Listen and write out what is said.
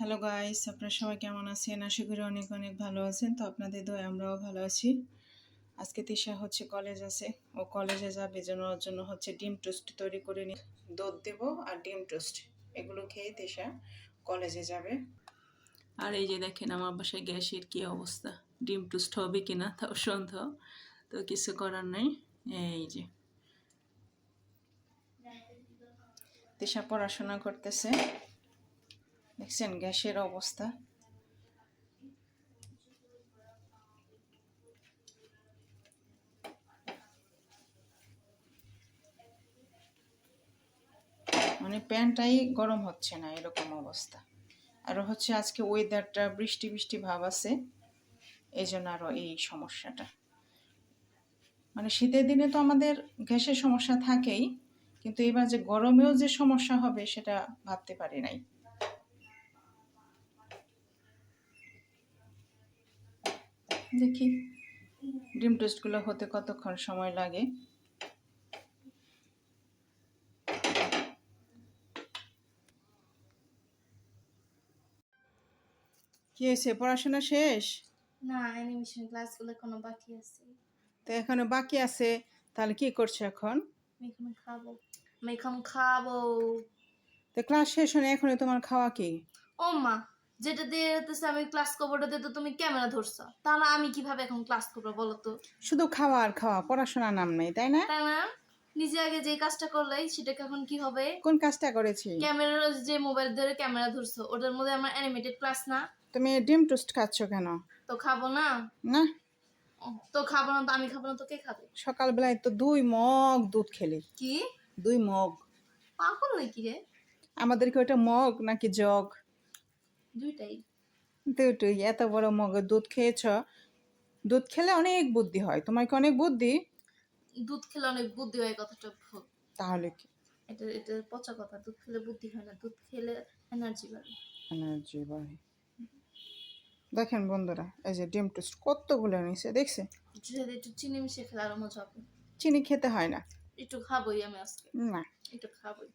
Hello guys, আপনারা সবাই কেমন আছেন? আশা করি অনেক অনেক ভালো আছেন। তো আপনাদের দোয়ায় আমরাও ভালো আছি। আজকে তিশা কলেজ আছে, ও কলেজে যাবে, ওর জন্য ডিম টোস্ট তৈরি করে নি, দুধ দেব আর ডিম টোস্ট এগুলো খেয়ে তিশা কলেজে যাবে। আর এই যে দেখেন আমার বাসায় গ্যাসের কি অবস্থা, ডিম টোস্ট হবে কিনা তাও সন্দেহ, তো কিছু করার নেই। এই যে তিশা পড়াশোনা করতেছে, দেখছেন গ্যাসের অবস্থা। মানে প্যান্টটাই গরম হচ্ছে না, এরকম অবস্থা। আরও আজকে ওয়েদারটা বৃষ্টি বৃষ্টি ভাব আছে, এই জন্য আরও এই সমস্যাটা। মানে শীতের দিনে তো আমাদের গ্যাসের সমস্যা থাকেই, কিন্তু এবার যে গরমেও যে সমস্যা হবে সেটা ভাবতে পারি নাই। দেখি ডিম টোস্টগুলো হতে কতক্ষণ সময় লাগে। কি হয়েছে, পড়াশোনা শেষ? না, অ্যানিমেশন ক্লাসগুলো এখনো বাকি আছে। তো এখনো বাকি আছে, তাহলে কি করছো এখন? আমি এখন খাবো। তো ক্লাস শেষ হলে এখনই তোমার খাওয়া কি? ও মা, যেটা দিয়ে হতেছে আমি ক্লাস করবো ওটাতে তো তুমি ক্যামেরা ধরছো, তাহলে আমি কিভাবে এখন ক্লাস করবো বলো তো? শুধু খাওয়া আর খাওয়া, পড়াশোনার নাম নেই, তাই না? তাই না? নিজে আগে যে কাজটা করলেই সেটাকে এখন কি হবে? কোন কাজটা করেছি? ক্যামেরার যে মোবাইল ধরে ক্যামেরা ধরছো, ওটার মধ্যে আমার অ্যানিমেটেড ক্লাস না। তুমি ডিম টোস্ট খাচ্ছ কেন? তো খাবো না। না, তো খাবো না তো আমি খাবো না তো কে খাবে? সকালবেলায় তো 2 মগ দুধ খেলি। কি 2 মগ? পাগল নাকি রে? আমাদেরকে ওটা মগ নাকি জগ? দুইটাই। দুটোই। এত বড় মগের দুধ খেয়েছ? দুধ খেলে অনেক বুদ্ধি হয়, তোমার কি অনেক বুদ্ধি? দুধ খেলে অনেক বুদ্ধি হয় কথাটা ভুল। তাহলে কি? এটা এটা পচা কথা, দুধ খেলে বুদ্ধি হয় না, দুধ খেলে এনার্জি বাড়ে। এনার্জি বাড়ে। দেখেন বন্ধুরা, এই যে ডিম টোস্ট কতগুলো নিছে, দেখছে? যদি একটু চিনি মিশিয়ে খেলে আরো মজা হবে। চিনি খেতে হয় না। একটু খাবোই আমি আজকে, না, একটু খাবোই।